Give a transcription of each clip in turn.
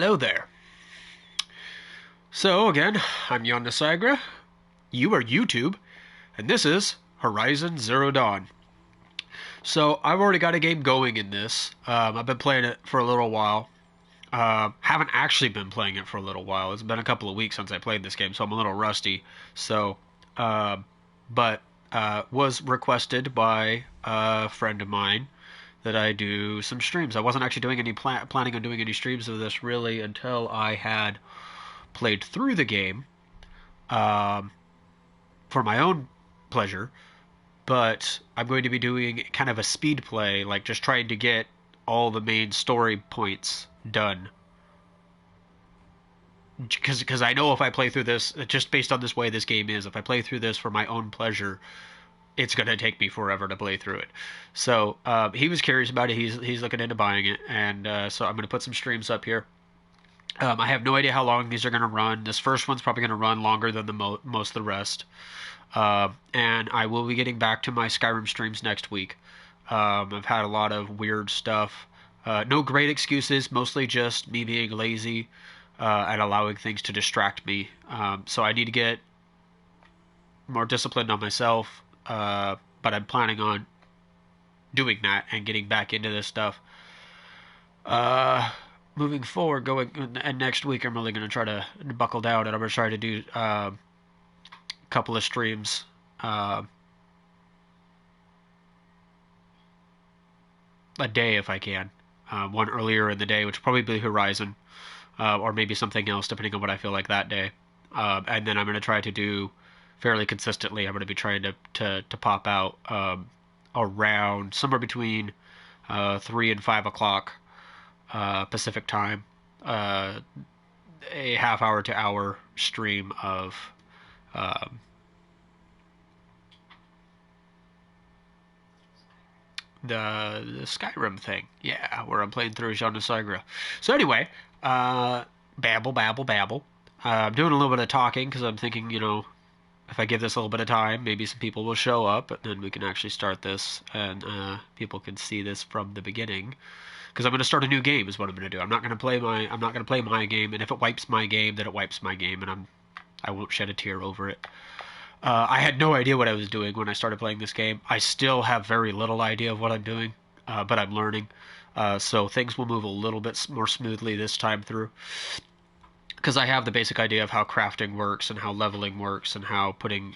Hello there. So again, I'm Yon you are YouTube, and this is Horizon Zero Dawn. So I've already got a game going in this. I've been playing it for a little while. Haven't actually been playing it for a little while. It's been a couple of weeks since I played this game, so I'm a little rusty. So, uh, but was requested by a friend of mine that I do some streams. I wasn't actually doing any planning on doing any streams of this really until I had played through the game um, for my own pleasure, but I'm going to be doing kind of a speed play, like just trying to get all the main story points done. Because I know if I play through this, just based on this way this game is, if I play through this for my own pleasure, it's going to take me forever to play through it. So he was curious about it. He's looking into buying it, and so I'm going to put some streams up here. I have no idea how long these are going to run. This first one's probably going to run longer than the most of the rest. And I will be getting back to my Skyrim streams next week. I've had a lot of weird stuff. No great excuses, mostly just me being lazy and allowing things to distract me. So I need to get more disciplined on myself, but I'm planning on doing that and getting back into this stuff. Moving forward, and next week, I'm really going to try to buckle down, and I'm going to try to do a couple of streams. A day if I can. One earlier in the day, which will probably be Horizon, or maybe something else, depending on what I feel like that day. And then I'm going to try to do fairly consistently. I'm going to be trying to pop out around somewhere between 3 and 5 o'clock Pacific time, a half hour to hour stream of um, the Skyrim thing. Yeah, where I'm playing through Jean de Sagra. So anyway, babble, babble, babble. I'm doing a little bit of talking because I'm thinking, if I give this a little bit of time, maybe some people will show up, and then we can actually start this, and people can see this from the beginning. Because I'm going to start a new game is what I'm going to do. I'm not going to play my game, and if it wipes my game, then it wipes my game, and I won't shed a tear over it. I had no idea what I was doing when I started playing this game. I still have very little idea of what I'm doing, but I'm learning. So things will move a little bit more smoothly this time through. Because I have the basic idea of how crafting works and how leveling works and how putting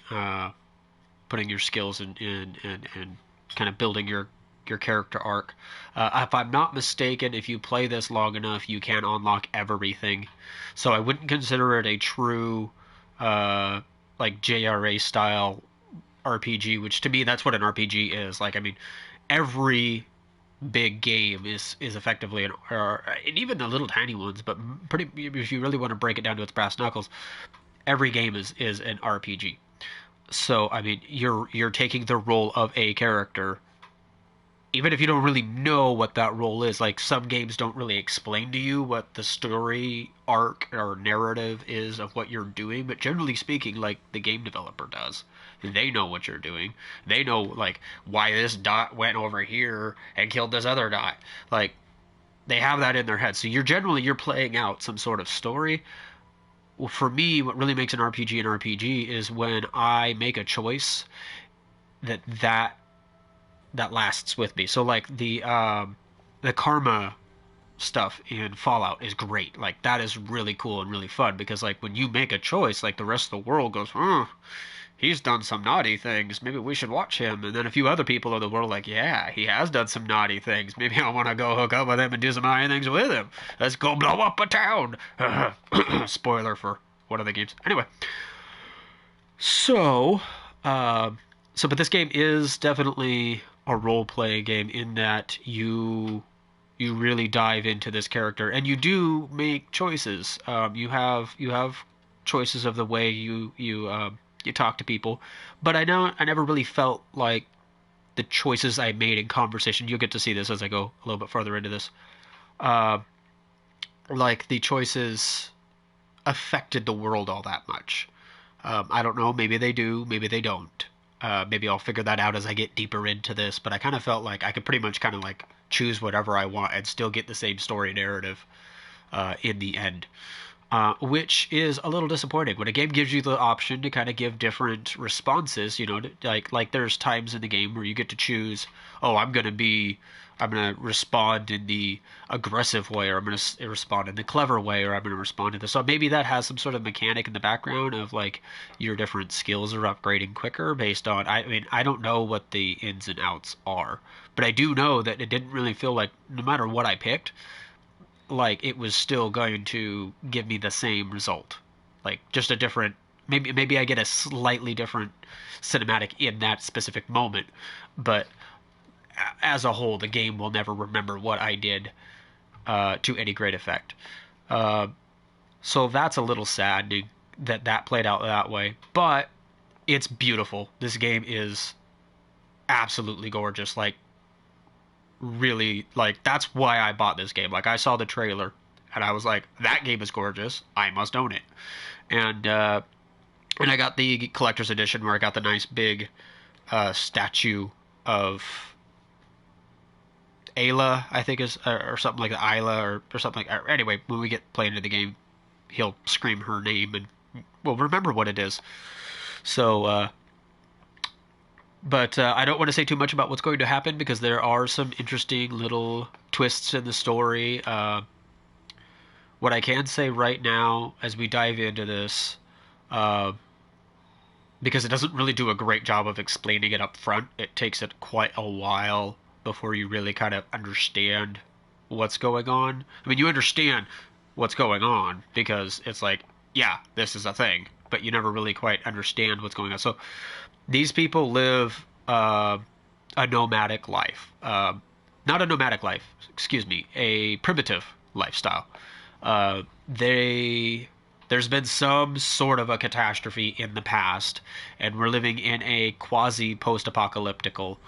your skills in kind of building your character arc. If I'm not mistaken, if you play this long enough, you can unlock everything. So I wouldn't consider it a true like JRA style RPG, which to me that's what an RPG is. Like, I mean, every big game is effectively and even the little tiny ones, but pretty if you really want to break it down to its brass knuckles, every game is an RPG. So I mean, you're taking the role of a character even if you don't really know what that role is. Like, some games don't really explain to you what the story arc or narrative is of what you're doing, but generally speaking, like, the game developer does. They know what you're doing. They know, like, why this dot went over here and killed this other dot. Like, they have that in their head. So you're playing out some sort of story. Well, for me, what really makes an RPG an RPG is when I make a choice that lasts with me. So like the karma stuff in Fallout is great. Like, that is really cool and really fun because, like, when you make a choice, like, the rest of the world goes, he's done some naughty things. Maybe we should watch him. And then a few other people in the world are like, yeah, he has done some naughty things. Maybe I want to go hook up with him and do some naughty things with him. Let's go blow up a town. Spoiler for one of the games. Anyway, so but this game is definitely a role playing game in that you really dive into this character and you do make choices. You have choices of the way you talk to people, but I never really felt like the choices I made in conversation. You'll get to see this as I go a little bit further into this. Uh, like, the choices affected the world all that much. I don't know. Maybe they do. Maybe they don't. Maybe I'll figure that out as I get deeper into this. But I kind of felt like I could pretty much kind of like choose whatever I want and still get the same story narrative. in the end. Which is a little disappointing. When a game gives you the option to kind of give different responses, you know, like there's times in the game where you get to choose, oh, I'm gonna respond in the aggressive way, or I'm gonna respond in the clever way, or I'm gonna respond to this. So maybe that has some sort of mechanic in the background of like your different skills are upgrading quicker based on. I mean, I don't know what the ins and outs are, but I do know that it didn't really feel like no matter what I picked, like it was still going to give me the same result. Like just a different, maybe I get a slightly different cinematic in that specific moment, but as a whole, the game will never remember what I did to any great effect. Uh, so that's a little saddening that that played out that way. But it's beautiful. This game is absolutely gorgeous. Like really, like that's why I bought this game. Like I saw the trailer and I was like, that game is gorgeous. I must own it. And I got the collector's edition where I got the nice big statue of Ayla, I think is, or something like that, Isla, or something like. Anyway, when we get play into the game, he'll scream her name, and we'll remember what it is. So, but I don't want to say too much about what's going to happen because there are some interesting little twists in the story. What I can say right now, as we dive into this, uh, because it doesn't really do a great job of explaining it up front, it takes it quite a while before you really kind of understand what's going on. I mean, you understand what's going on because it's like, yeah, this is a thing, but you never really quite understand what's going on. So these people live a nomadic life. Not a nomadic life, excuse me, a primitive lifestyle. There's been some sort of a catastrophe in the past, and we're living in a quasi post-apocalyptical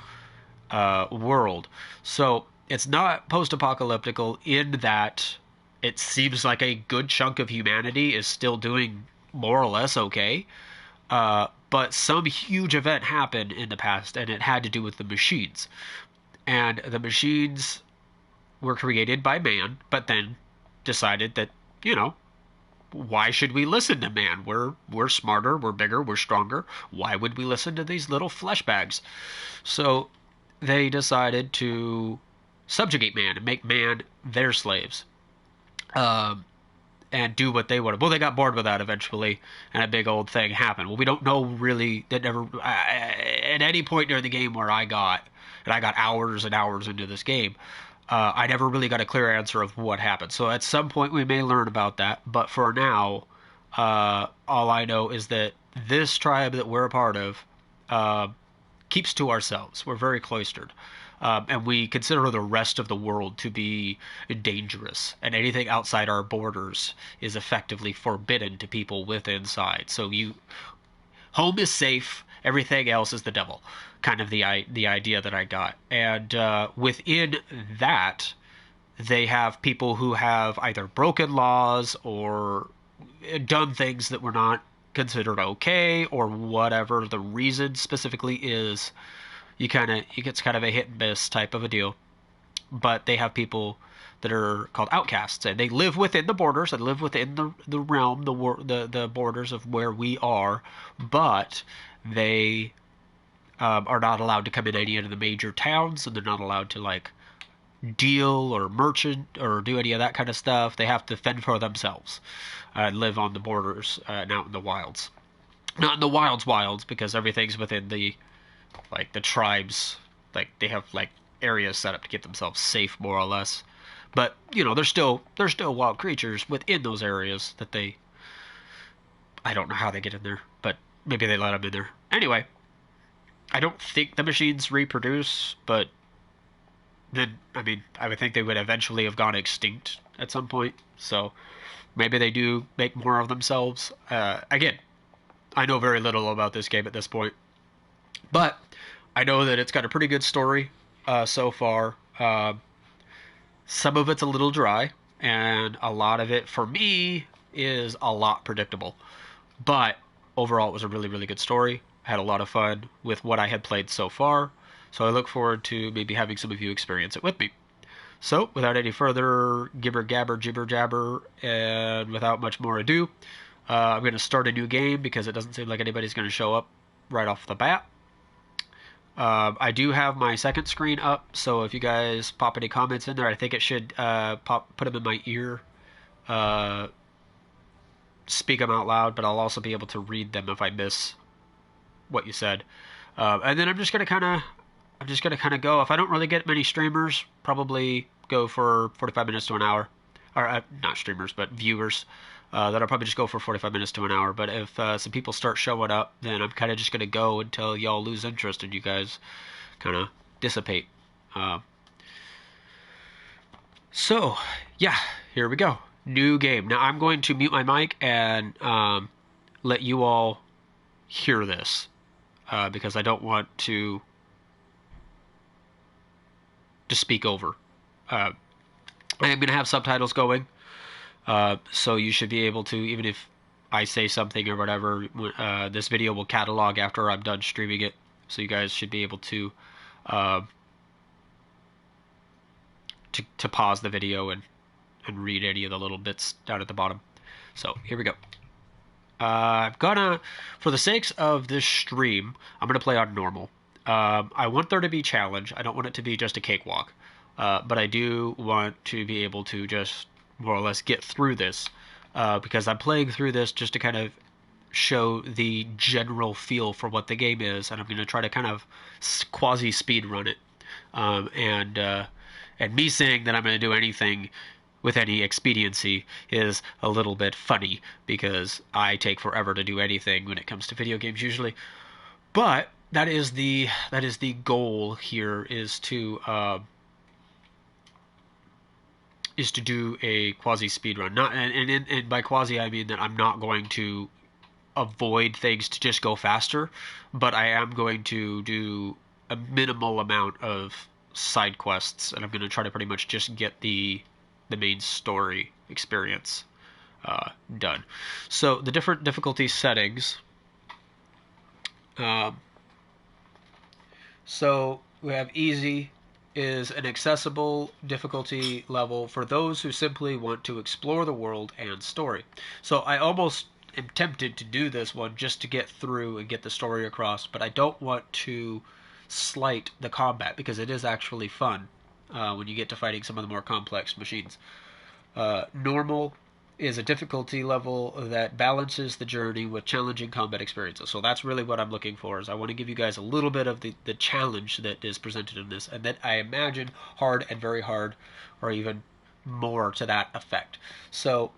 world. So it's not post-apocalyptical in that it seems like a good chunk of humanity is still doing more or less okay. But some huge event happened in the past, and it had to do with the machines. And the machines were created by man, but then decided that, you know, why should we listen to man? We're smarter, we're bigger, we're stronger. Why would we listen to these little flesh bags? So they decided to subjugate man and make man their slaves. And do what they wanted. Well, they got bored with that eventually, and a big old thing happened. Well, we don't know really. That never at any point during the game where I got hours and hours into this game, I never really got a clear answer of what happened. So at some point we may learn about that. But for now, all I know is that this tribe that we're a part of keeps to ourselves. We're very cloistered. And we consider the rest of the world to be dangerous, and anything outside our borders is effectively forbidden to people with inside. So home is safe, everything else is the devil, kind of the idea that I got. And within that, they have people who have either broken laws or done things that were not considered okay, or whatever the reason specifically is. It's kind of a hit and miss type of a deal. But they have people that are called outcasts, and they live within the borders, and live within the realm, the borders of where we are, but they are not allowed to come in any of the major towns, and they're not allowed to like deal or merchant or do any of that kind of stuff. They have to fend for themselves and live on the borders and out in the wilds. Not in the wilds, because everything's within the tribes, like they have like areas set up to get themselves safe more or less. But you know, there's still wild creatures within those areas that I don't know how they get in there, but maybe they let them in there. Anyway, I don't think the machines reproduce, but then I mean, I would think they would eventually have gone extinct at some point. So maybe they do make more of themselves. Again, I know very little about this game at this point. But I know that it's got a pretty good story so far. Some of it's a little dry, and a lot of it, for me, is a lot predictable. But overall, it was a really, really good story. I had a lot of fun with what I had played so far. So I look forward to maybe having some of you experience it with me. So, without any further gibber gabber jibber jabber, and without much more ado, I'm going to start a new game because it doesn't seem like anybody's going to show up right off the bat. I do have my second screen up, so if you guys pop any comments in there, I think it should put them in my ear, speak them out loud, but I'll also be able to read them if I miss what you said. And then I'm just gonna kind of go. If I don't really get many streamers, probably go for 45 minutes to an hour, or not streamers, but viewers. That'll probably just go for 45 minutes to an hour. But if some people start showing up, then I'm kind of just gonna go until y'all lose interest and you guys kind of dissipate. So yeah, here we go. New game. Now I'm going to mute my mic and let you all hear this because I don't want to speak over. I am going to have subtitles going, so you should be able to, even if I say something or whatever, this video will catalog after I'm done streaming it, so you guys should be able to pause the video and read any of the little bits down at the bottom. So here we go. I'm gonna, for the sakes of this stream, I'm gonna play on normal. I want there to be challenge. I don't want it to be just a cakewalk. But I do want to be able to just more or less get through this. Because I'm playing through this just to kind of show the general feel for what the game is. And I'm going to try to kind of quasi-speed run it. And me saying that I'm going to do anything with any expediency is a little bit funny. Because I take forever to do anything when it comes to video games usually. But that is the goal here, is to do a quasi speed run. Not and by quasi I mean that I'm not going to avoid things to just go faster, but I am going to do a minimal amount of side quests, and I'm going to try to pretty much just get the main story experience done. So the different difficulty settings. So we have easy is an accessible difficulty level for those who simply want to explore the world and story. So I almost am tempted to do this one just to get through and get the story across, but I don't want to slight the combat because it is actually fun when you get to fighting some of the more complex machines. Normal is a difficulty level that balances the journey with challenging combat experiences. So that's really what I'm looking for, is I want to give you guys a little bit of the challenge that is presented in this, and that I imagine hard and very hard, or even more to that effect. So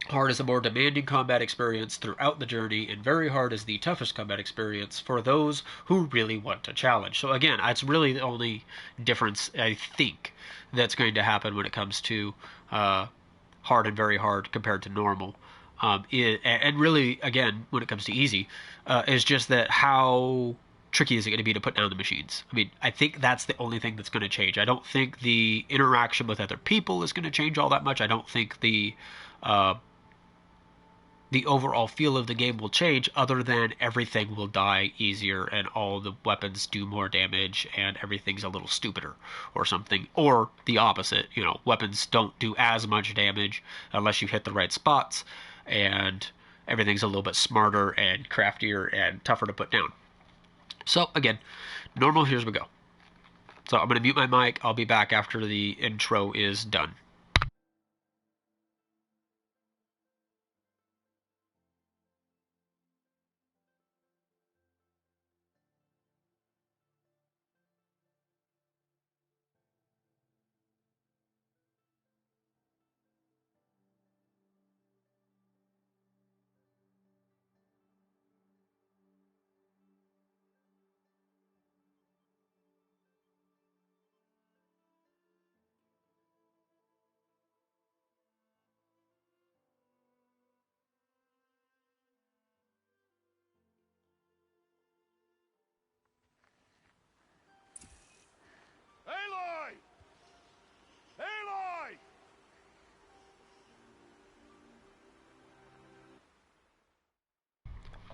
hard is a more demanding combat experience throughout the journey, and very hard is the toughest combat experience for those who really want a challenge. So again, it's really the only difference I think that's going to happen when it comes to hard and very hard compared to normal. And really, again, when it comes to easy, is just that how tricky is it going to be to put down the machines? I mean, I think that's the only thing that's going to change. I don't think the interaction with other people is going to change all that much. I don't think the overall feel of the game will change, other than everything will die easier and all the weapons do more damage and everything's a little stupider or something. Or the opposite, you know, weapons don't do as much damage unless you hit the right spots, and everything's a little bit smarter and craftier and tougher to put down. So again, normal, here's we go. So I'm going to mute my mic. I'll be back after the intro is done.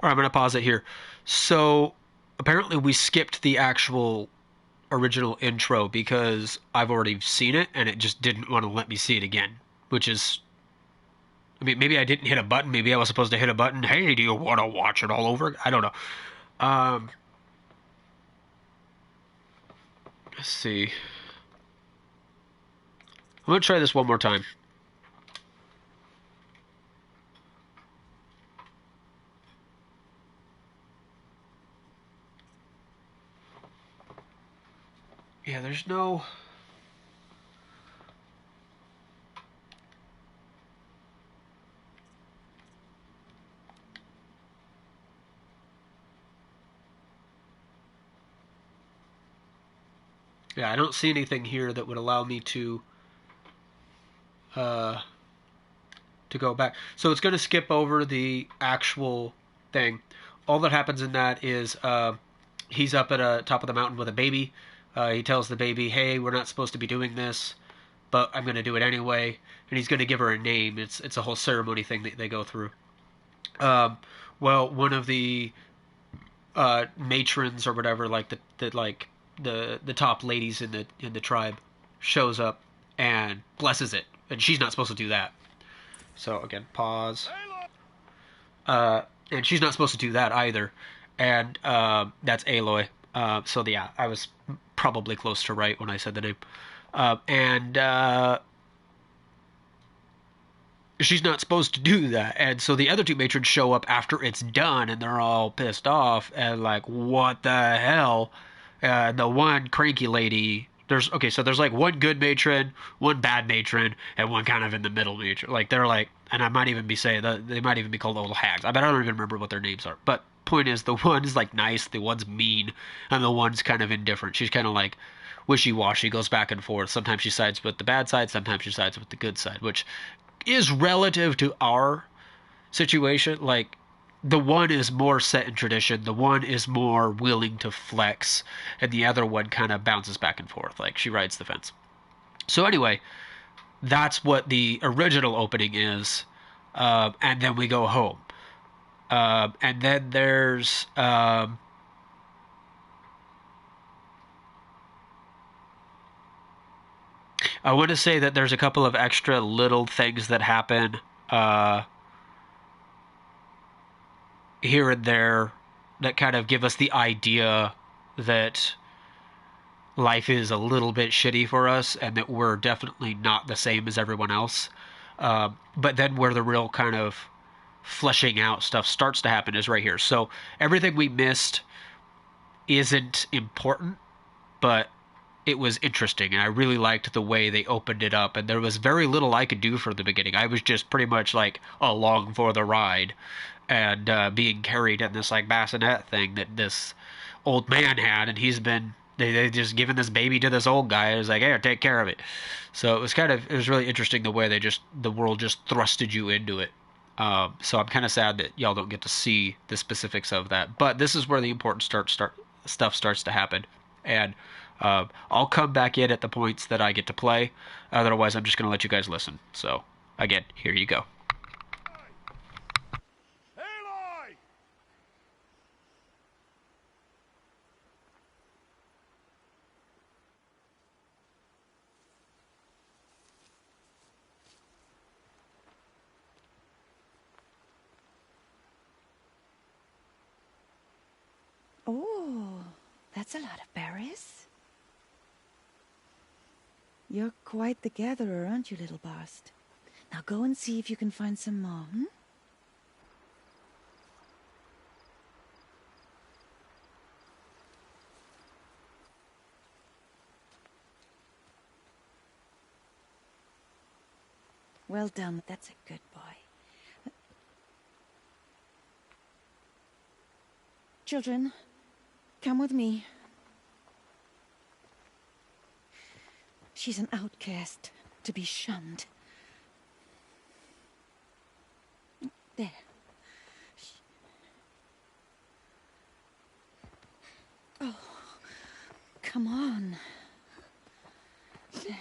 All right, I'm going to pause it here. So apparently we skipped the actual original intro because I've already seen it and it just didn't want to let me see it again. Which is, I mean, maybe I didn't hit a button. Maybe I was supposed to hit a button. Hey, do you want to watch it all over? I don't know. Um, let's see. I'm gonna try this one more time. Yeah, there's no. Yeah, I don't see anything here that would allow me uh, to go back. So it's going to skip over the actual thing. All that happens in that is he's up at a top of the mountain with a baby. He tells the baby, "Hey, we're not supposed to be doing this, but I'm going to do it anyway." And he's going to give her a name. It's a whole ceremony thing that they go through. Um, well, one of the matrons or whatever, like the top ladies in the tribe, shows up and blesses it, and she's not supposed to do that. So again, pause. And she's not supposed to do that either, and that's Aloy. So yeah, I was probably close to right when I said the name, and she's not supposed to do that. And so the other two matrons show up after it's done, and they're all pissed off and like, what the hell? The one cranky lady. So there's like one good matron, one bad matron, and one kind of in the middle matron. Like they're like, and I might even be saying that they might even be called old hags. I don't even remember what their names are. But point is, the one's like nice, the one's mean, and the one's kind of indifferent. She's kind of like wishy-washy, goes back and forth. Sometimes she sides with the bad side, sometimes she sides with the good side, which is relative to our situation. Like, the one is more set in tradition, the one is more willing to flex, and the other one kind of bounces back and forth. Like, she rides the fence. So, anyway, that's what the original opening is, and then we go home. And then there's. I want to say that there's a couple of extra little things that happen here and there that kind of give us the idea that life is a little bit shitty for us and that we're definitely not the same as everyone else. But then where the real kind of fleshing out stuff starts to happen is right here. So everything we missed isn't important, but it was interesting, and I really liked the way they opened it up, and there was very little I could do for the beginning. I was just pretty much like along for the ride, and being carried in this like bassinet thing that this old man had, and they just given this baby to this old guy. It was like, hey, take care of it. So it was really interesting the way the world just thrusted you into it. So I'm kind of sad that y'all don't get to see the specifics of that, but this is where the important stuff starts to happen, and I'll come back in at the points that I get to play. Otherwise, I'm just going to let you guys listen. So, again, here you go. Aloy! Oh, that's a lot of berries. You're quite the gatherer, aren't you, little Bast? Now go and see if you can find some more, hmm? Well done, that's a good boy. Children, come with me. She's an outcast, to be shunned. There. Oh, come on. There.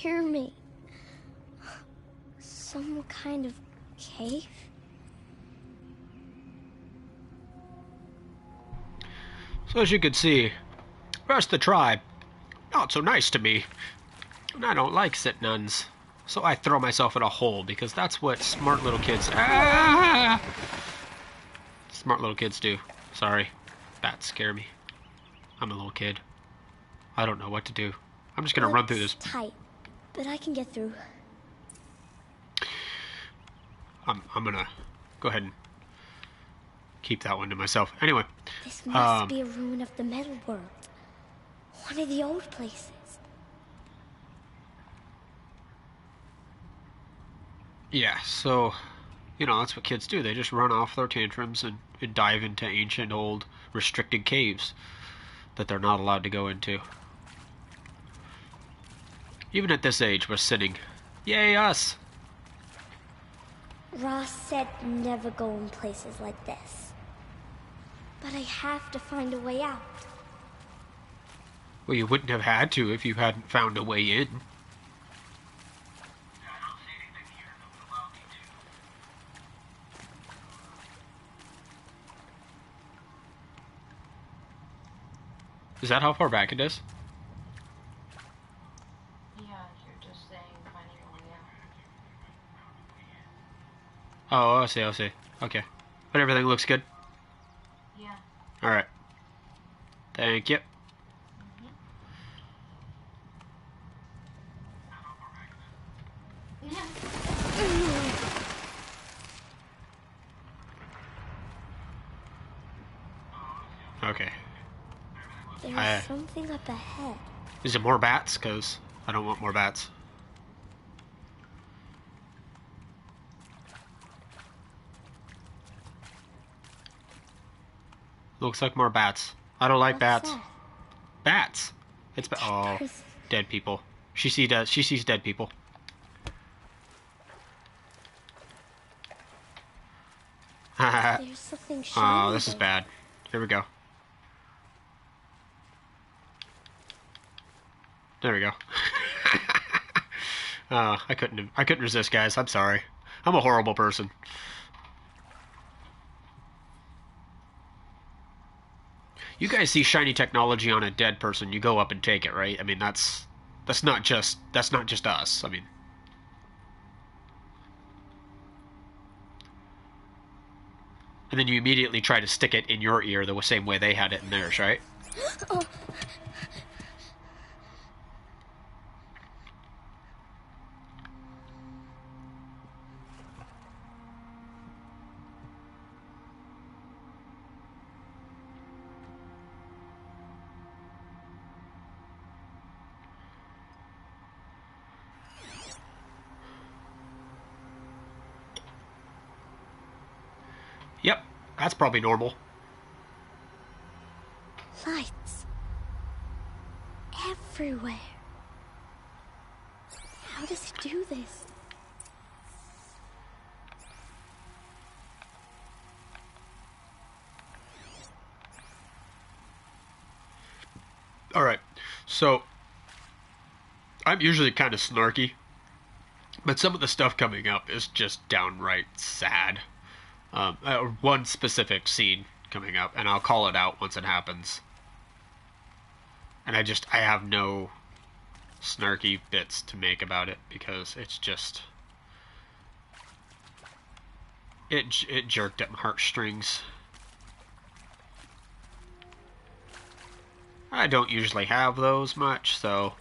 scare me. Some kind of cave? So as you can see, the rest of the tribe, not so nice to me. And I don't like sit nuns. So I throw myself in a hole because that's what smart little kids... Ah! Smart little kids do. Sorry. Bats scare me. I'm a little kid. I don't know what to do. I'm just gonna run through this. Tight, but I can get through. I'm gonna go ahead and keep that one to myself. Anyway. This must be a ruin of the metal world. One of the old places. Yeah, so, you know, that's what kids do. They just run off their tantrums and dive into ancient, old, restricted caves that they're not allowed to go into. Even at this age, we're sinning. Yay, us! Ross said never go in places like this. But I have to find a way out. Well, you wouldn't have had to if you hadn't found a way in. Is that how far back it is? Yeah, you're just saying finding a way out. Oh, I see, I see. Okay. But everything looks good? Yeah. Alright. Thank you. Okay. There's something up ahead. Is it more bats? Because I don't want more bats. Looks like more bats. I don't like bats. That? Bats. It's oh, dead people. She sees dead people. There's something shiny. Oh, this is bad. Here we go. There we go. I couldn't resist, guys. I'm sorry. I'm a horrible person. You guys see shiny technology on a dead person, you go up and take it, right? I mean, that's not just us. I mean, and then you immediately try to stick it in your ear the same way they had it in theirs, right? Oh. Yep, that's probably normal. Lights. Everywhere. How does it do this? Alright, so I'm usually kind of snarky, but some of the stuff coming up is just downright sad. One specific scene coming up, and I'll call it out once it happens. And I have no snarky bits to make about it because it's just it jerked at my heartstrings. I don't usually have those much, so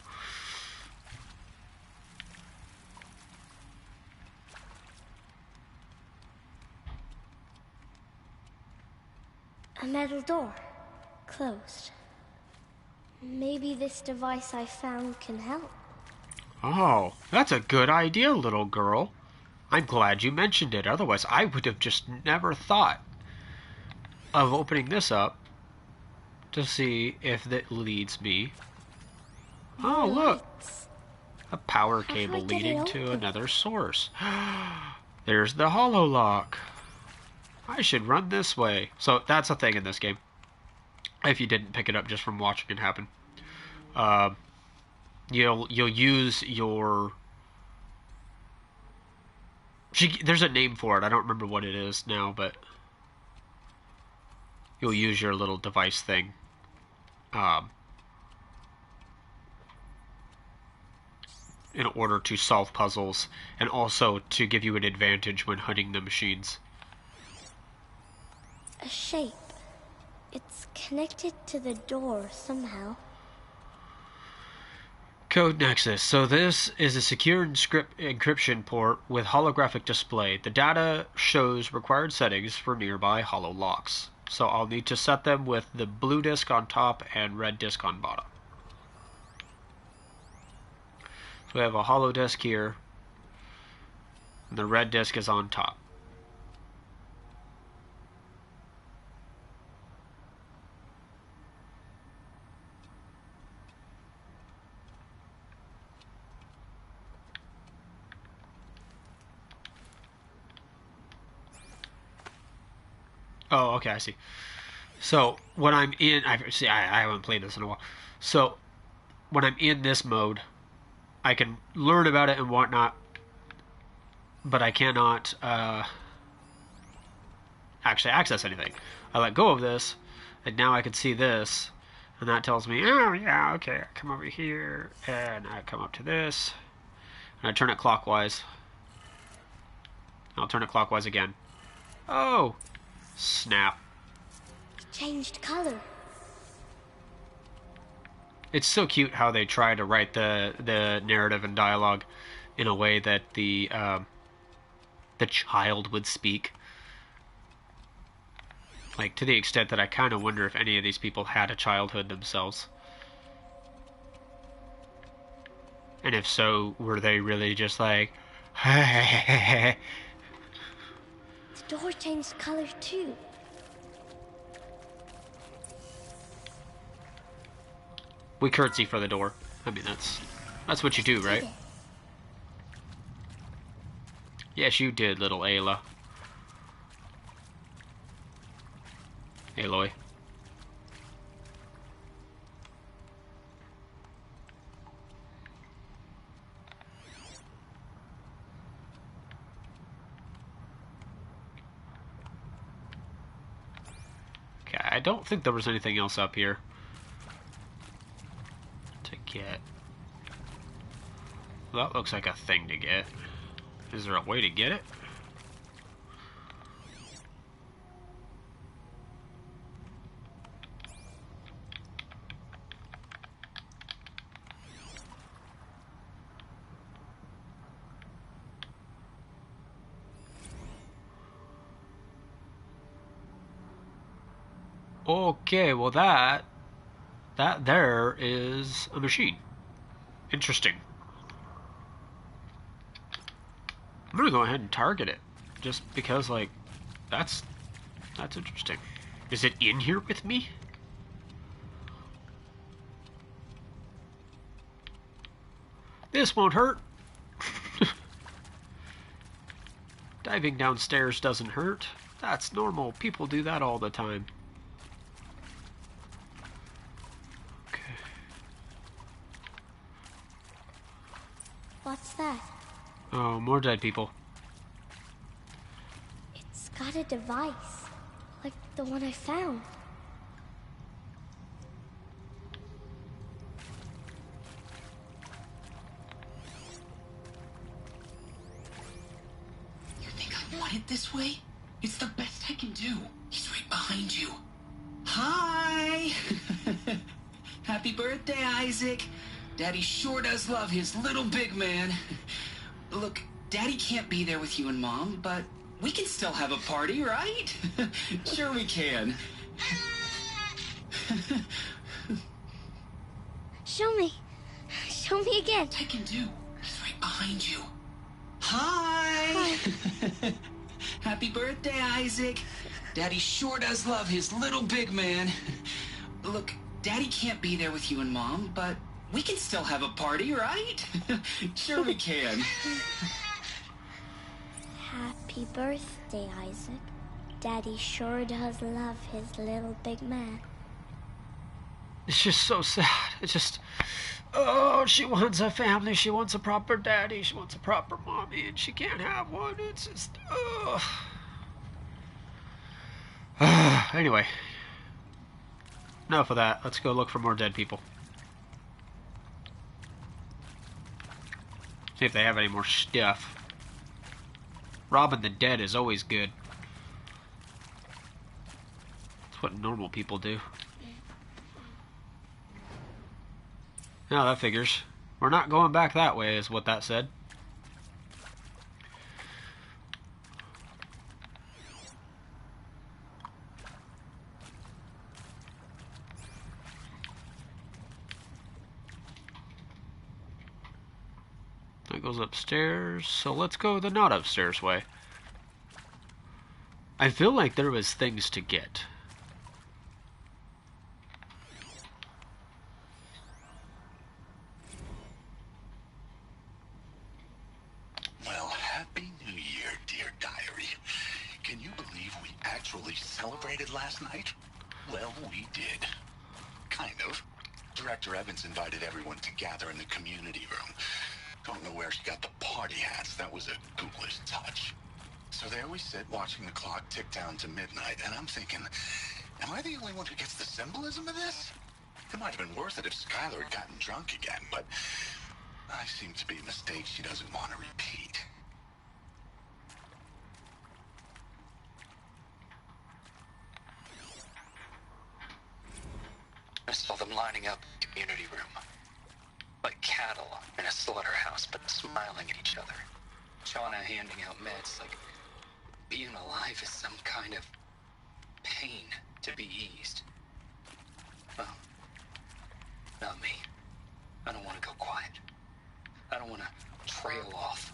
A metal door. Closed. Maybe this device I found can help. oh, that's a good idea, little girl. I'm glad you mentioned it. Otherwise, I would have just never thought of opening this up to see if that leads me. Oh, look. Lights. A power do I cable get it leading to open? another source. There's the holo lock. I should run this way. So that's a thing in this game. If you didn't pick it up just from watching it happen. You'll use your... There's a name for it. I don't remember what it is now, but you'll use your little device thing. In order to solve puzzles, and also to give you an advantage when hunting the machines. A shape. It's connected to the door somehow. Code Nexus. So this is a secure encryption port with holographic display. The data shows required settings for nearby holo locks. So I'll need to set them with the blue disk on top and red disk on bottom. So we have a holo disk here, and the red disk is on top. Oh, okay, I see. So when I'm in, I haven't played this in a while. So when I'm in this mode, I can learn about it and whatnot, but I cannot actually access anything. I let go of this, and now I can see this, and that tells me, oh yeah, okay, I come over here, and I come up to this, and I turn it clockwise. I'll turn it clockwise again. Oh! Snap. Changed color. It's so cute how they try to write the narrative and dialogue in a way that the child would speak. Like, to the extent that I kind of wonder if any of these people had a childhood themselves. And if so, were they really just like... The door changed color too. We curtsy for the door. I mean, that's what you do, right? Yes, you did, little Ayla. Aloy. Okay, I don't think there was anything else up here to get. Well, that looks like a thing to get. Is there a way to get it? Okay, well that there is a machine. Interesting. I'm gonna go ahead and target it, just because, like, that's interesting. Is it in here with me? This won't hurt. Diving downstairs doesn't hurt. That's normal. People do that all the time. Okay. What's that? Oh, more dead people. It's got a device, like the one I found. You think I want it this way? It's the best I can do. He's right behind you. Hi! Happy birthday, Isaac. Daddy sure does love his little big man. Look, Daddy can't be there with you and Mom, but we can still have a party, right? Sure we can. Show me. Show me again. I can do. He's right behind you. Hi! Happy birthday, Isaac. Daddy sure does love his little big man. Look, Daddy can't be there with you and Mom, but we can still have a party, right? Sure we can. Happy birthday, Isaac. Daddy sure does love his little big man. It's just so sad. It's just, oh, she wants a family, she wants a proper daddy, she wants a proper mommy, and she can't have one. It's just, anyway, enough of that. Let's go look for more dead people. See if they have any more stuff. Robbing the dead is always good. That's what normal people do. No, that figures. We're not going back that way, is what that said. That goes upstairs, so let's go the not upstairs way. I feel like there was things to get. Well, Happy New Year, dear diary. Can you believe we actually celebrated last night? Well, we did. Kind of. Director Evans invited everyone to gather in the community room. Don't know where she got the party hats. That was a ghoulish touch. So there we sit, watching the clock tick down to midnight, and I'm thinking, am I the only one who gets the symbolism of this? It might have been worth it if Skylar had gotten drunk again, but I seem to be a mistake she doesn't want to repeat. I saw them lining up in the community room. Like cattle in a slaughterhouse, but smiling at each other. Shauna handing out meds, like being alive is some kind of pain to be eased. Well, not me. I don't want to go quiet. I don't want to trail off.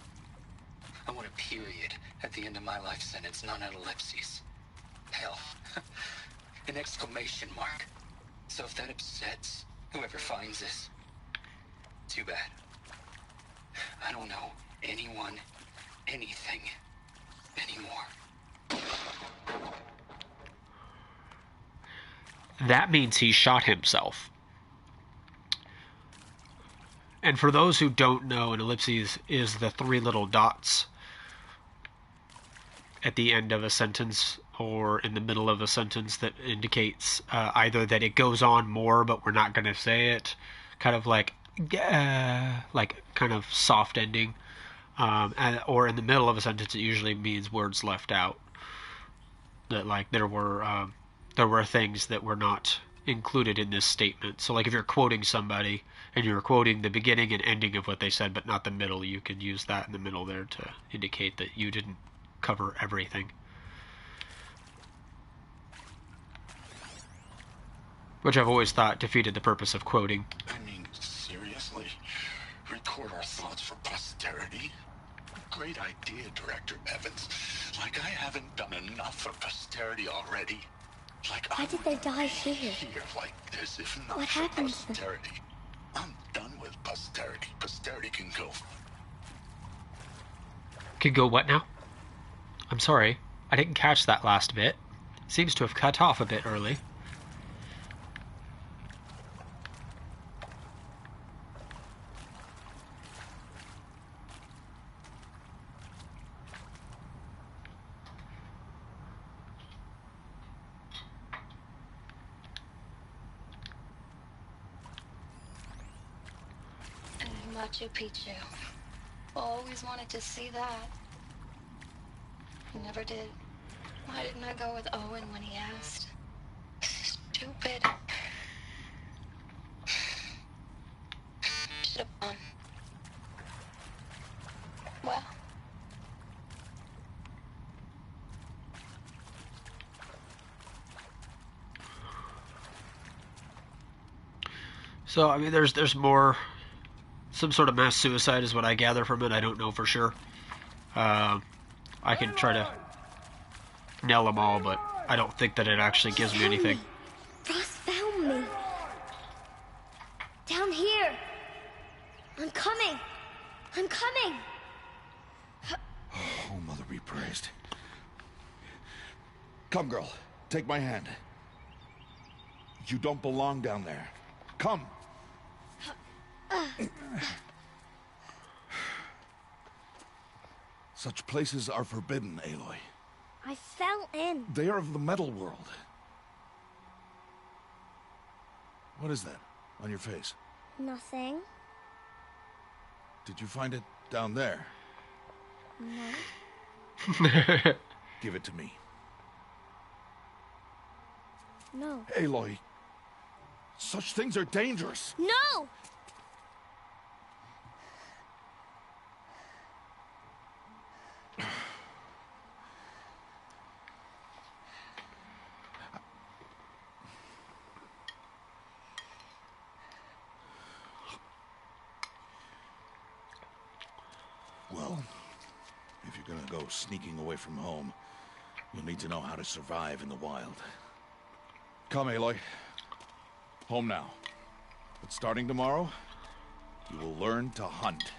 I want a period at the end of my life sentence, not an ellipses. Hell, an exclamation mark. So if that upsets whoever finds this, too bad. I don't know anyone, anything, anymore. That means he shot himself. And for those who don't know, an ellipses is the three little dots at the end of a sentence or in the middle of a sentence that indicates either that it goes on more but we're not going to say it, kind of like kind of soft ending, or in the middle of a sentence it usually means words left out, that like there were things that were not included in this statement. So like if you're quoting somebody and you're quoting the beginning and ending of what they said but not the middle, you could use that in the middle there to indicate that you didn't cover everything, which I've always thought defeated the purpose of quoting. I mean, seriously? Record our thoughts for posterity? Great idea, Director Evans. Like I haven't done enough for posterity already. Like Why did they die here? Here like this, if not What for happened to them? posterity. I'm done with posterity. Posterity can go. Could go what now? I'm sorry, I didn't catch that last bit. Seems to have cut off a bit early. Machu Picchu. Always wanted to see that. Never did. Why didn't I go with Owen when he asked? Stupid. Should have gone. Well. So I mean, there's more. Some sort of mass suicide is what I gather from it. I don't know for sure. I can try to nail them all, but I don't think that it actually gives me anything. Ross found me. Down here. I'm coming. I'm coming. Oh, Mother be praised. Come, girl. Take my hand. You don't belong down there. Come. Such places are forbidden, Aloy. I fell in. They are of the metal world. What is that on your face? Nothing. Did you find it down there? No. Give it to me. No. Aloy, such things are dangerous. No! Well, if you're gonna go sneaking away from home, you'll need to know how to survive in the wild. Come, Aloy. Home now. But starting tomorrow, you will learn to hunt.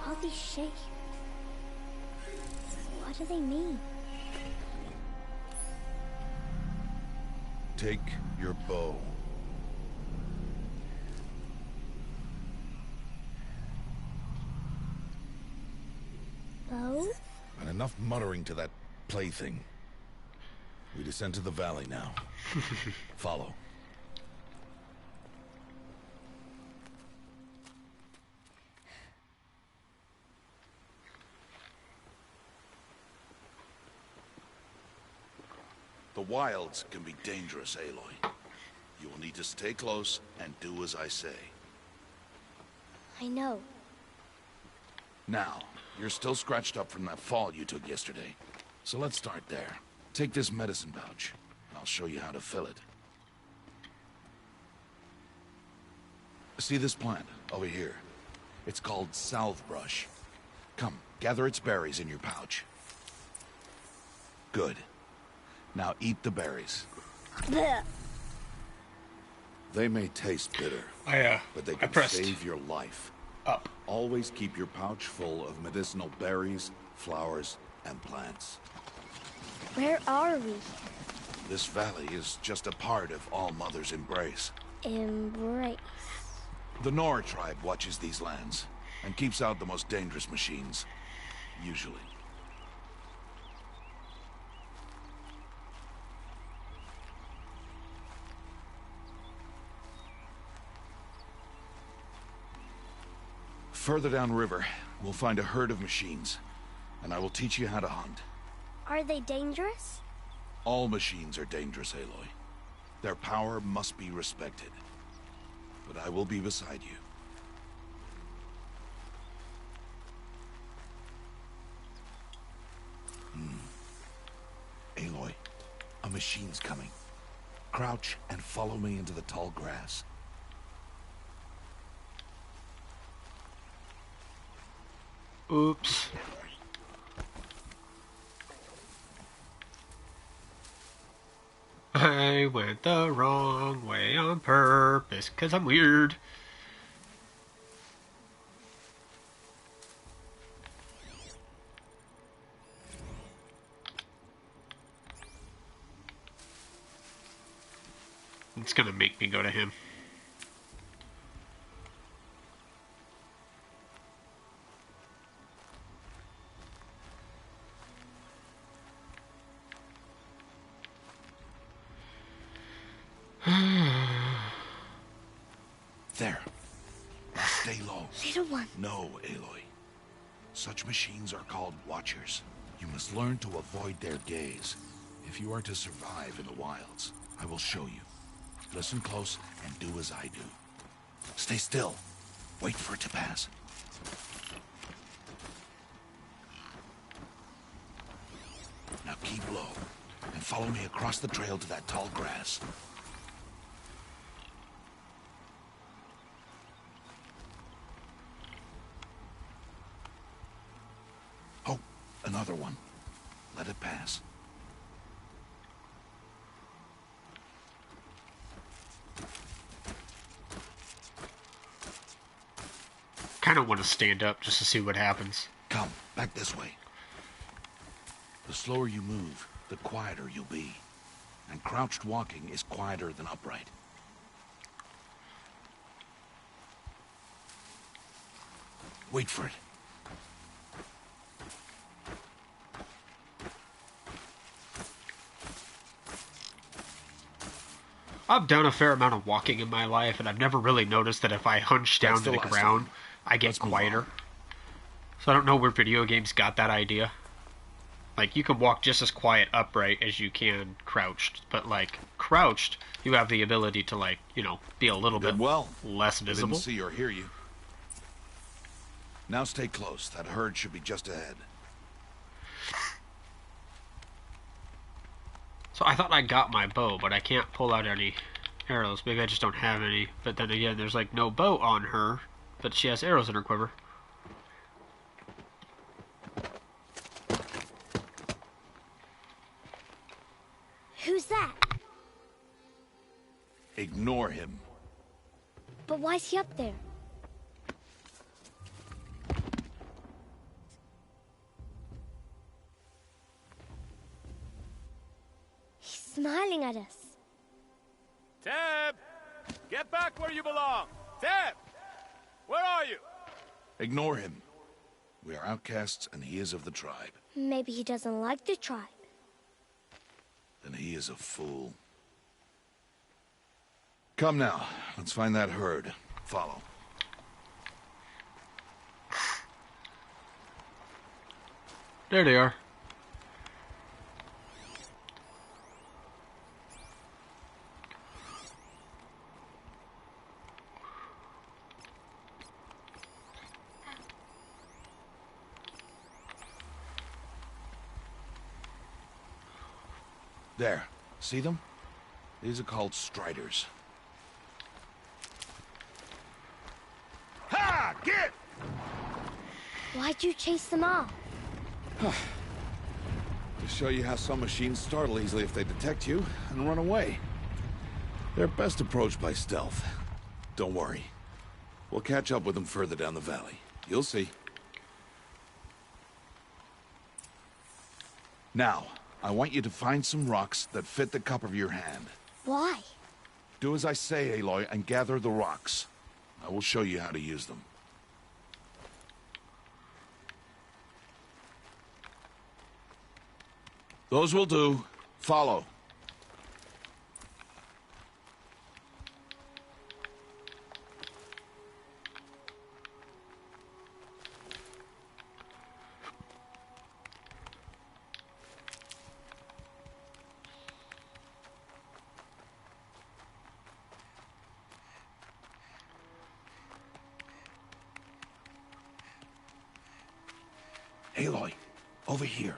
All these shapes. What do they mean? Take your bow. Bow? And enough muttering to that plaything. We descend to the valley now. Follow. The wilds can be dangerous, Aloy. You will need to stay close and do as I say. I know. Now, you're still scratched up from that fall you took yesterday. So let's start there. Take this medicine pouch, and I'll show you how to fill it. See this plant over here? It's called salvebrush. Come, gather its berries in your pouch. Good. Now eat the berries. Blech. They may taste bitter, but they I can pressed save your life. up. Always keep your pouch full of medicinal berries, flowers, and plants. Where are we? This valley is just a part of All Mother's embrace. Embrace. The Nora tribe watches these lands and keeps out the most dangerous machines. Usually. Further downriver, we'll find a herd of machines, and I will teach you how to hunt. Are they dangerous? All machines are dangerous, Aloy. Their power must be respected. But I will be beside you. Aloy, a machine's coming. Crouch and follow me into the tall grass. Oops. I went the wrong way on purpose, 'cause I'm weird. It's gonna make me go to him. There. Now stay low. Little one. No, Aloy. Such machines are called Watchers. You must learn to avoid their gaze. If you are to survive in the wilds, I will show you. Listen close and do as I do. Stay still. Wait for it to pass. Now keep low and follow me across the trail to that tall grass. kind of want to stand up just to see what happens. Come, back this way. The slower you move, the quieter you'll be. And crouched walking is quieter than upright. Wait for it. I've done a fair amount of walking in my life, and I've never really noticed that if I hunch down That's to the the last ground, one. I get Let's move quieter. on. So I don't know where video games got that idea. Like, you can walk just as quiet upright as you can crouched, but, like, crouched, you have the ability to, like, you know, be a little bit Did well. less They visible. didn't see or hear you. Now stay close. That herd should be just ahead. So I thought I got my bow, but I can't pull out any arrows. Maybe I just don't have any. But then again, there's like no bow on her, but she has arrows in her quiver. Who's that? Ignore him. But why's he up there? He's smiling at us. Teb! Get back where you belong! Teb! Where are you? Ignore him. We are outcasts, and he is of the tribe. Maybe he doesn't like the tribe. Then he is a fool. Come now, let's find that herd. Follow. There they are. There. See them? These are called striders. Ha! Get! Why'd you chase them off? To show you how some machines startle easily if they detect you and run away. They're best approached by stealth. Don't worry. We'll catch up with them further down the valley. You'll see. Now, I want you to find some rocks that fit the cup of your hand. Why? Do as I say, Aloy, and gather the rocks. I will show you how to use them. Those will do. Follow. Aloy, over here.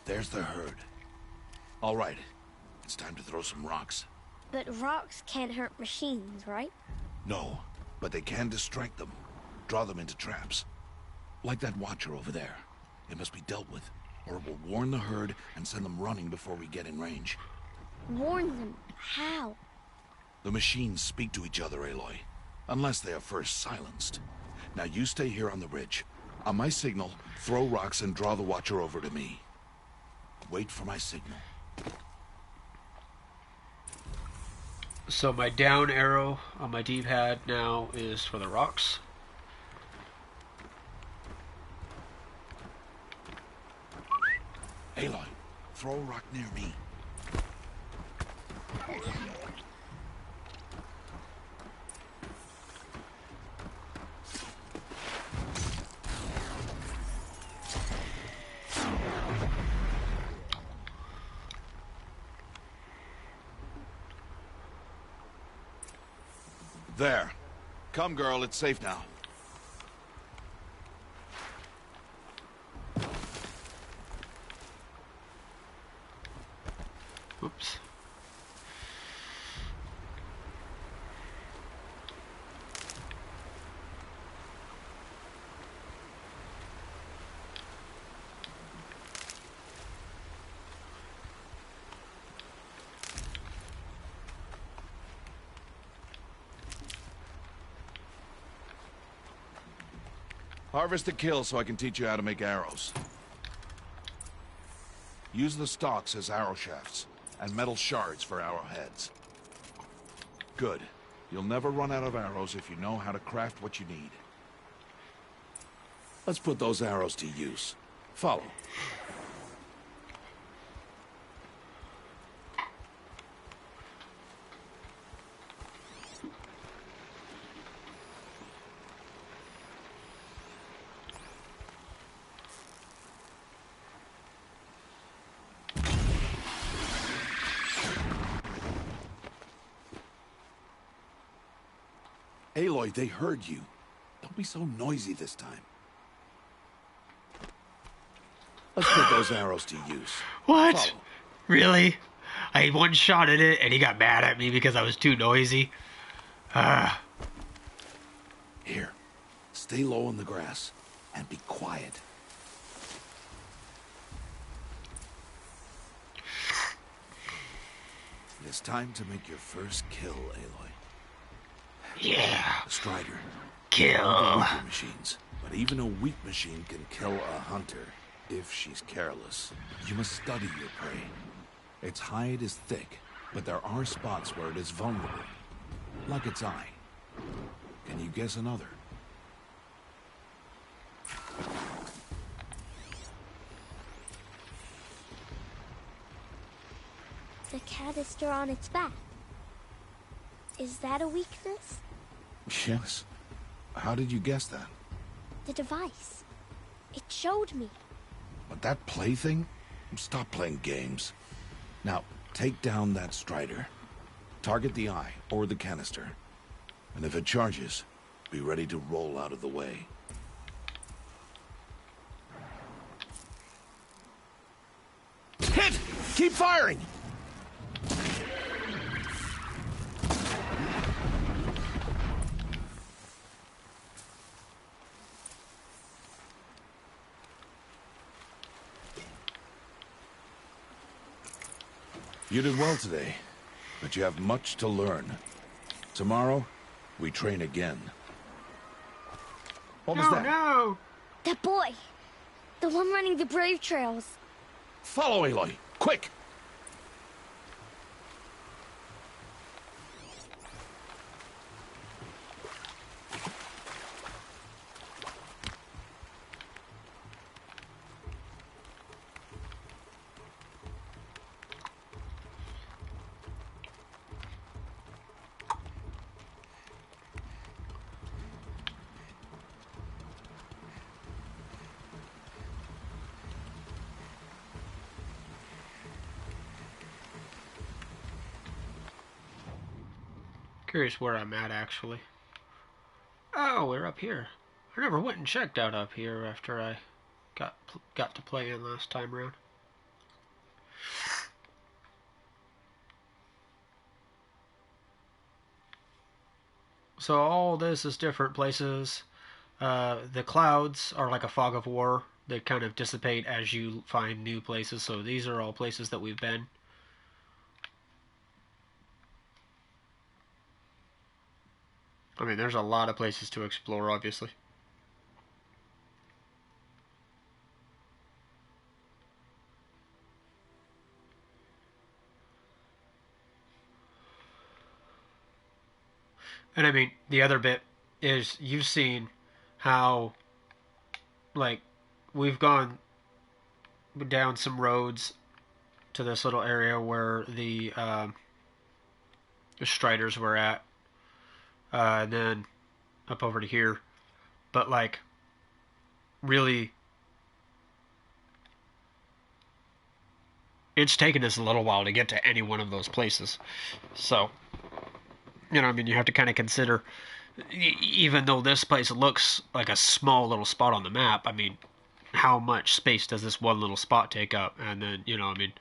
There's the herd. All right, it's time to throw some rocks. But rocks can't hurt machines, right? No, but they can distract them, draw them into traps. Like that watcher over there. It must be dealt with, or it will warn the herd and send them running before we get in range. Warn them. How? The machines speak to each other, Aloy, unless they are first silenced. Now you stay here on the ridge. On my signal, throw rocks and draw the watcher over to me. Wait for my signal. So my down arrow on my D-pad now is for the rocks. Aloy, throw a rock near me. There. Come, girl, it's safe now. Oops. Harvest the kill so I can teach you how to make arrows. Use the stalks as arrow shafts, and metal shards for arrowheads. Good. You'll never run out of arrows if you know how to craft what you need. Let's put those arrows to use. Follow. Aloy, they heard you. Don't be so noisy this time. Let's put those arrows to use. What? Follow. Really? I one-shotted it, and he got mad at me because I was too noisy. Here, stay low in the grass, and be quiet. It's time to make your first kill, Aloy. Yeah. Strider. Kill. All the weaker machines, but even a weak machine can kill a hunter if she's careless. You must study your prey. Its hide is thick, but there are spots where it is vulnerable, like its eye. Can you guess another? The canister on its back. Is that a weakness? Yes. How did you guess that? The device. It showed me. But that plaything? Stop playing games. Now, take down that Strider. Target the eye or the canister. And if it charges, be ready to roll out of the way. Hit! Keep firing! You did well today, but you have much to learn. Tomorrow, we train again. What was that? No! That boy. The one running the brave trails. Follow Aloy, quick! Curious where I'm at, actually. Oh, we're up here. I never went and checked out up here after I got to play in last time around. So all this is different places. The clouds are like a fog of war. They kind of dissipate as you find new places. So these are all places that we've been. I mean, there's a lot of places to explore, obviously. And I mean, the other bit is you've seen how, like, we've gone down some roads to this little area where the Striders were at. And then up over to here. But, like, really, it's taken us a little while to get to any one of those places. So, you know, I mean, you have to kind of consider, even though this place looks like a small little spot on the map, I mean, how much space does this one little spot take up? And then, you know, I mean,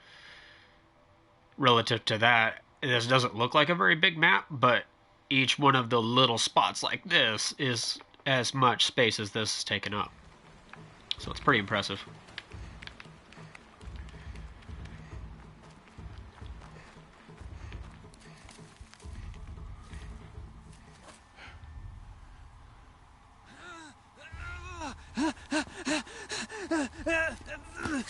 relative to that, this doesn't look like a very big map, but each one of the little spots like this is as much space as this is taken up. So it's pretty impressive. I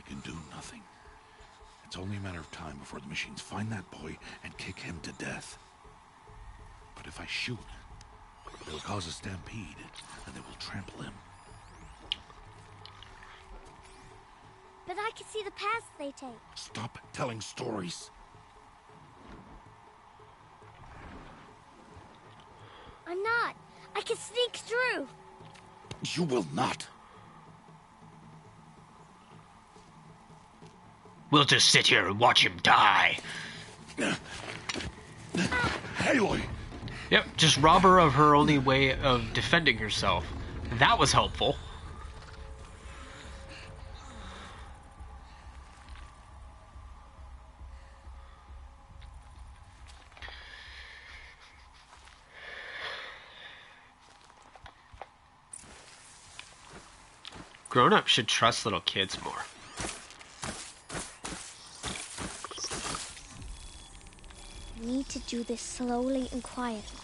can do nothing. It's only a matter of time before the machines find that boy and kick him to death. But if I shoot, they'll cause a stampede, and they will trample him. But I can see the paths they take. Stop telling stories. I'm not. I can sneak through. You will not. We'll just sit here and watch him die. Aloy! Yep, just rob her of her only way of defending herself. That was helpful. Grown-ups should trust little kids more. I need to do this slowly and quietly.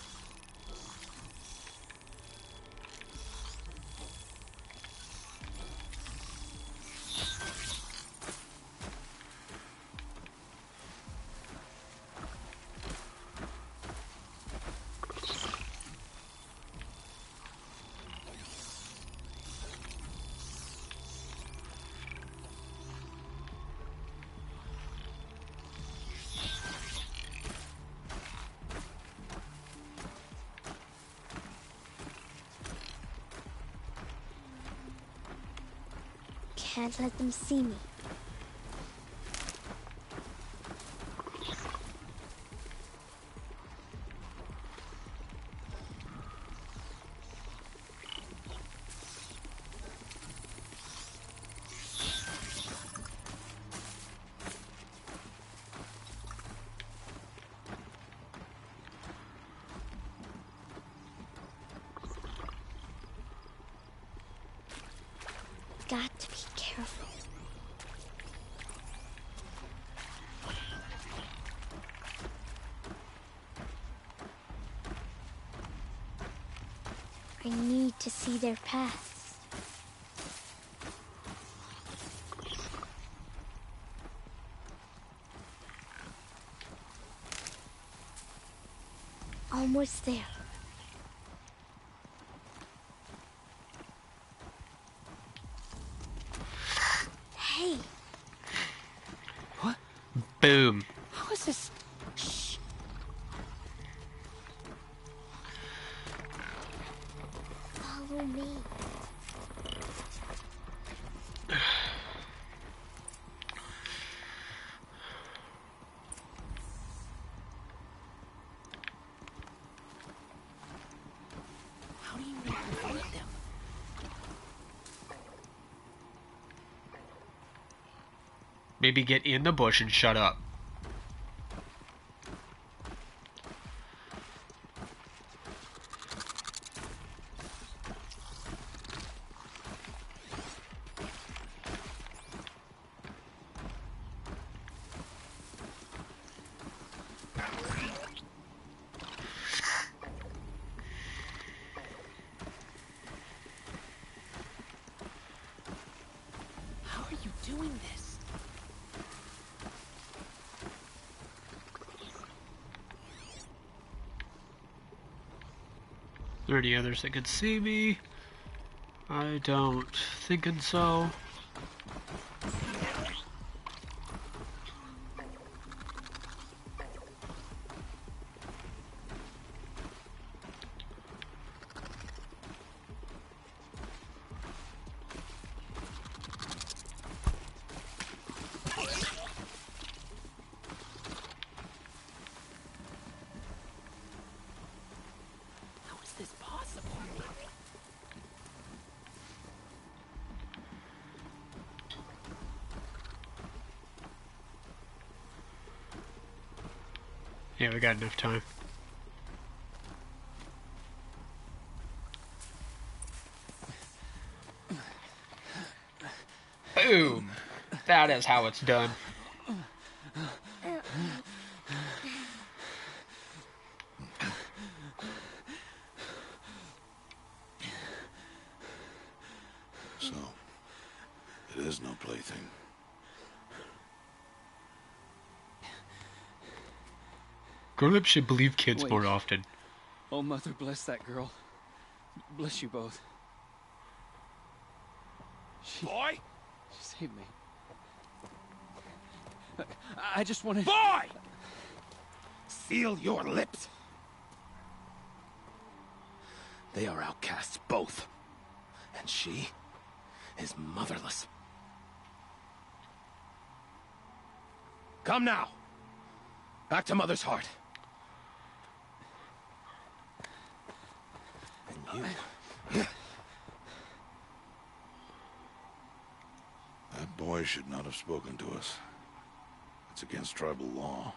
Can't let them see me. Got to be careful. I need to see their paths. Almost there. Hey, What? Boom. How is this? Shh. follow me. How do you know how to find them? Maybe get in the bush and shut up. How are you doing this? Are there any others that could see me? I don't thinking so. How is this possible? Yeah, we got enough time. Boom. That is how it's done. So, it is no plaything. Grown-ups should believe kids Wait. more often. Oh, Mother, bless that girl. Bless you both. Boy! She saved me. I just wanted... Boy! Seal your lips. They are outcasts, both. And she is motherless. Come now. Back to Mother's heart. And you... That boy should not have spoken to us. It's against tribal law.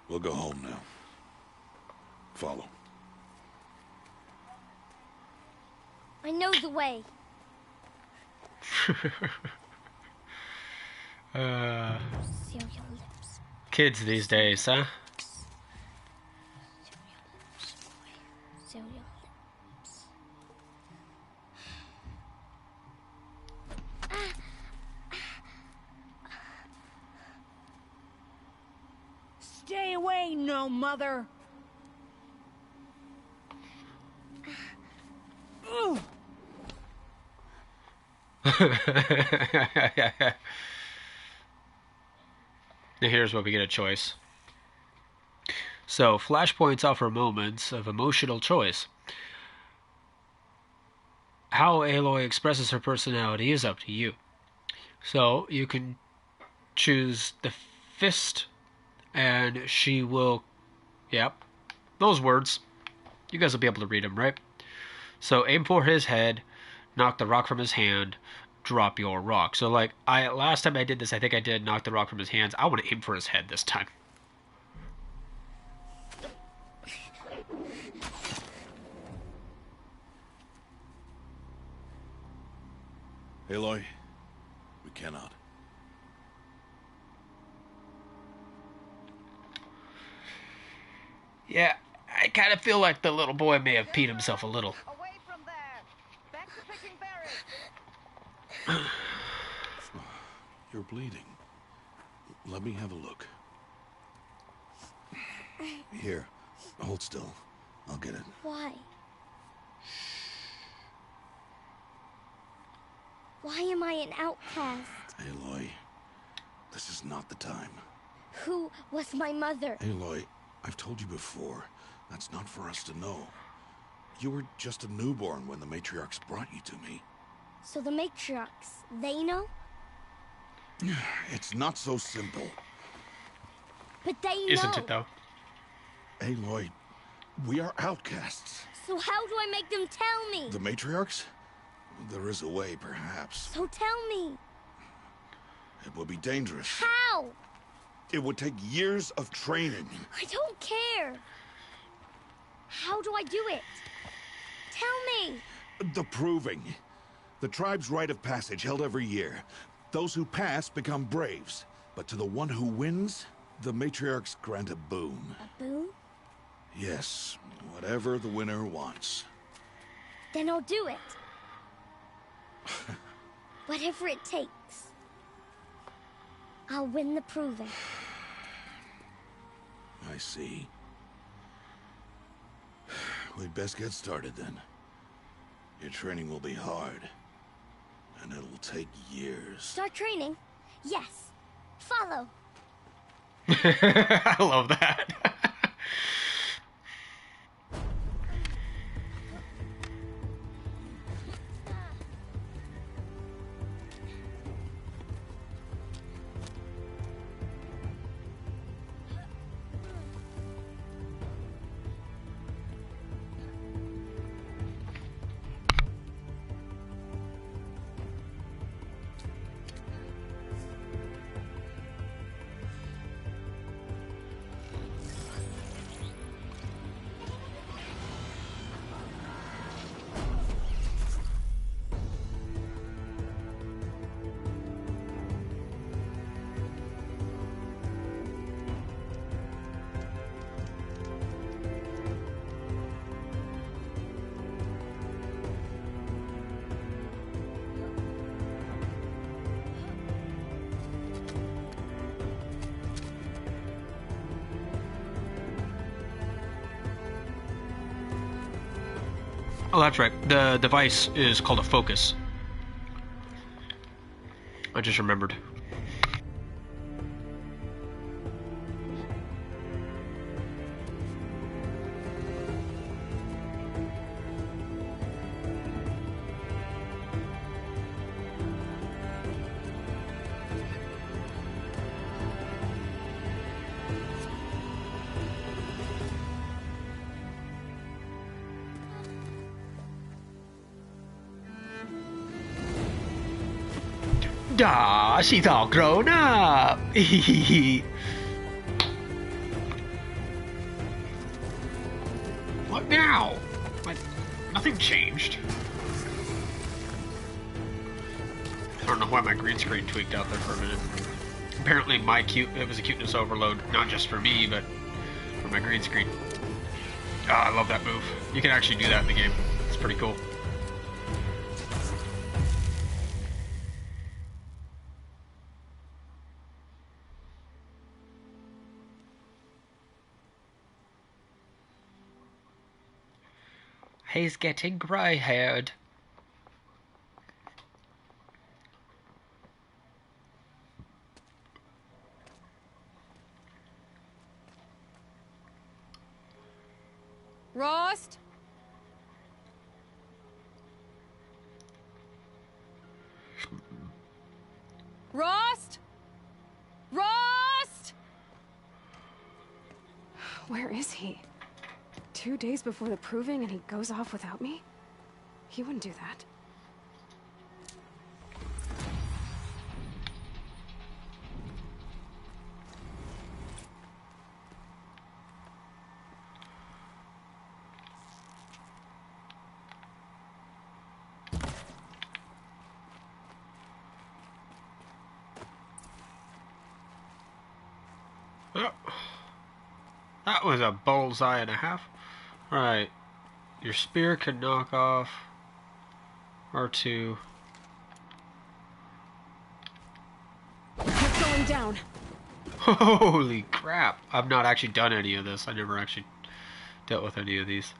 We'll go home now. Follow. I know the way. Seal your lips. Kids these days, huh? Seal your lips. Stay away, no mother. Ugh. Now here's where we get a choice. So, flashpoints offer moments of emotional choice. How Aloy expresses her personality is up to you. So, you can choose the fist, and she will... Yep, those words. You guys will be able to read them, right? So, aim for his head, knock the rock from his hand, drop your rock. So, like, last time I did this, I think I did knock the rock from his hands. I want to aim for his head this time. Aloy, we cannot. Yeah, I kind of feel like the little boy may have peed himself a little. Away from there. Back to picking berries. You're bleeding. Let me have a look. Here, hold still. I'll get it. Why? Why am I an outcast? Aloy, this is not the time. Who was my mother? Aloy, I've told you before, that's not for us to know. You were just a newborn when the matriarchs brought you to me. So the matriarchs, they know? It's not so simple. But they know. Isn't it, though? Aloy, we are outcasts. So how do I make them tell me? The matriarchs? There is a way, perhaps. So tell me. It would be dangerous. How? It would take years of training. I don't care. How do I do it? Tell me. The proving. The tribe's rite of passage held every year. Those who pass become braves. But to the one who wins, the matriarchs grant a boon. A boon? Yes, whatever the winner wants. Then I'll do it. Whatever it takes. I'll win the proving. I see. We'd best get started then. Your training will be hard. And it'll take years. Start training? Yes. Follow. I love that. Oh, that's right. The device is called a focus. I just remembered. Duh, she's all grown up. What now? Like, nothing changed. I don't know why my green screen tweaked out there for a minute. Apparently it was a cuteness overload, not just for me, but for my green screen. Oh, I love that move. You can actually do that in the game. It's pretty cool. He's getting grey-haired. Rost? Rost? Rost? Where is he? 2 days before the proving and he goes off without me? He wouldn't do that. Oh, that was a bullseye and a half. Right. Your spear can knock off R2. He's going down. Holy crap. I've not actually done any of this. I never actually dealt with any of these.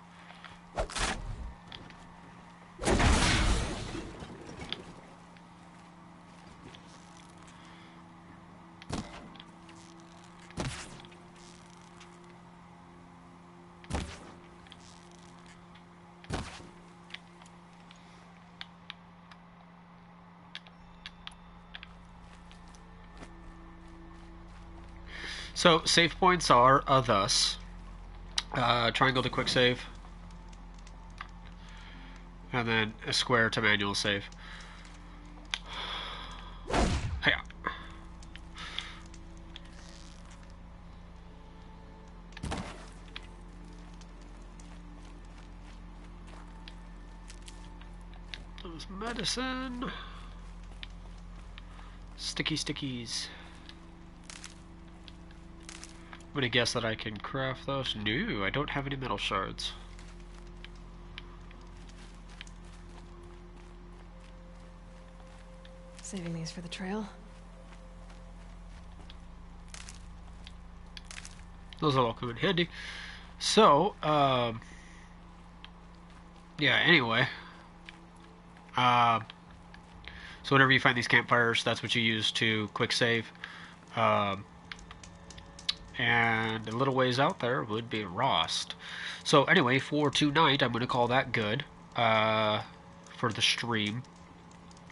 So, save points are thus. Triangle to quick save. And then a square to manual save. Hey. There's medicine. Sticky stickies. I'm gonna guess that I can craft those. No, I don't have any metal shards. Saving these for the trail. Those will all come in handy. So, yeah, anyway. So whenever you find these campfires, that's what you use to quick save. And a little ways out there would be Rost. So anyway, for tonight, I'm going to call that good for the stream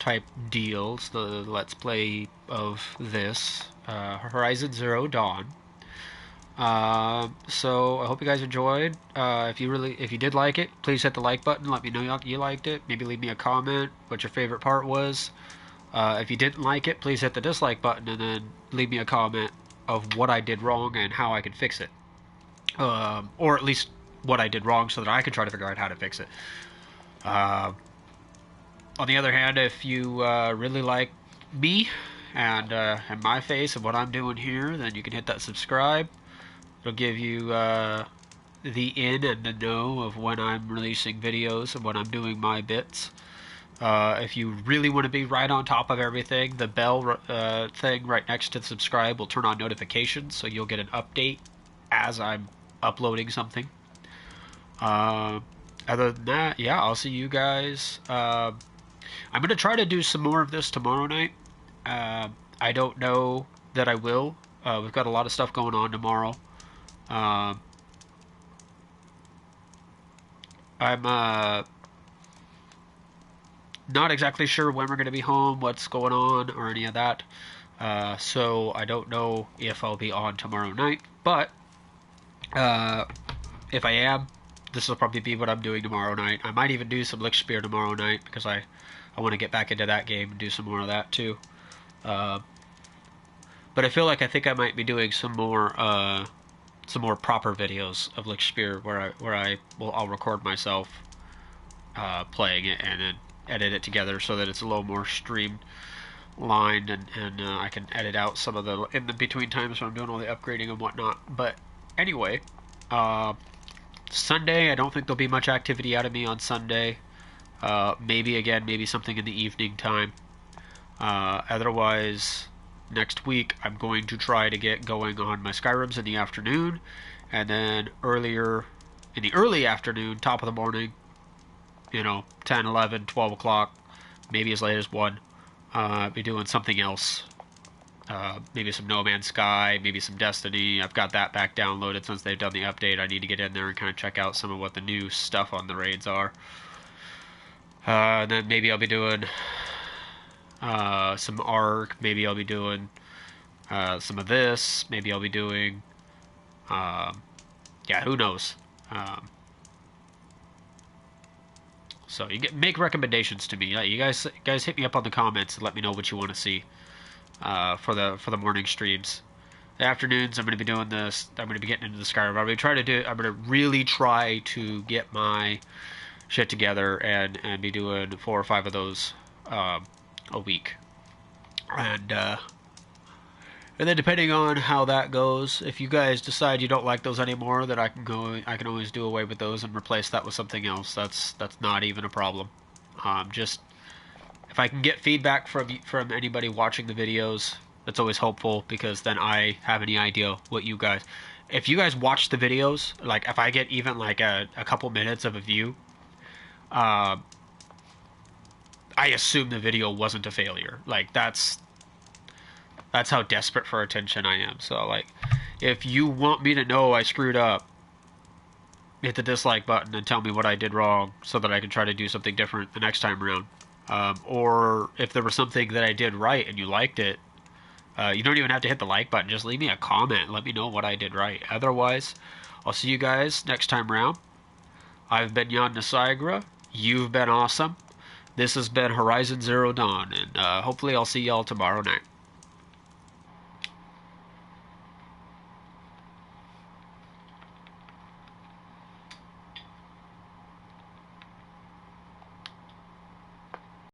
type deals, the Let's Play of this Horizon Zero Dawn. So I hope you guys enjoyed. If you did like it, please hit the like button. Let me know you liked it. Maybe leave me a comment what your favorite part was. If you didn't like it, please hit the dislike button and then leave me a comment of what I did wrong and how I can fix it. Or at least what I did wrong so that I can try to figure out how to fix it. On the other hand, if you really like me and my face and what I'm doing here, then you can hit that subscribe. It'll give you the in and the know of when I'm releasing videos and when I'm doing my bits. If you really want to be right on top of everything, the bell thing right next to the subscribe will turn on notifications, so you'll get an update as I'm uploading something. other than that, yeah, I'll see you guys. I'm going to try to do some more of this tomorrow night. I don't know that I will. We've got a lot of stuff going on tomorrow. I'm not exactly sure when we're going to be home, what's going on, or any of that. So I don't know if I'll be on tomorrow night. But if I am, this will probably be what I'm doing tomorrow night. I might even do some Lich Spear tomorrow night because I want to get back into that game and do some more of that too. But I feel like I think I might be doing some more proper videos of Lich Spear where I'll record myself playing it and then edit it together so that it's a little more streamlined and I can edit out some of the in the between times when I'm doing all the upgrading and whatnot. But anyway, Sunday, I don't think there'll be much activity out of me on Sunday. Maybe something in the evening time. Otherwise, next week I'm going to try to get going on my Skyrims in the afternoon, and then earlier in the early afternoon, top of the morning, 10, 11, 12 o'clock, maybe as late as 1, be doing something else. Maybe some No Man's Sky, maybe some Destiny. I've got that back downloaded since they've done the update. I need to get in there and kind of check out some of what the new stuff on the raids are. Then maybe I'll be doing some Ark. Maybe I'll be doing some of this. Maybe I'll be doing... yeah, who knows? So you make recommendations to me. You guys hit me up on the comments and let me know what you want to see for the morning streams. The afternoons, I'm going to be doing this. I'm going to be getting into the Skyrim. I'm going to really try to get my shit together and be doing 4 or 5 of those a week. And then depending on how that goes, if you guys decide you don't like those anymore, then I can always do away with those and replace that with something else. That's not even a problem. Just if I can get feedback from anybody watching the videos, that's always helpful, because then I have any idea what you guys... If you guys watch the videos, like if I get even like a couple minutes of a view, I assume the video wasn't a failure. Like that's how desperate for attention I am. So like, if you want me to know I screwed up, hit the dislike button and tell me what I did wrong so that I can try to do something different the next time around. Or if there was something that I did right and you liked it, you don't even have to hit the like button. Just leave me a comment. Let me know what I did right. Otherwise, I'll see you guys next time around. I've been Jan Nisagra. You've been awesome. This has been Horizon Zero Dawn, and hopefully I'll see y'all tomorrow night.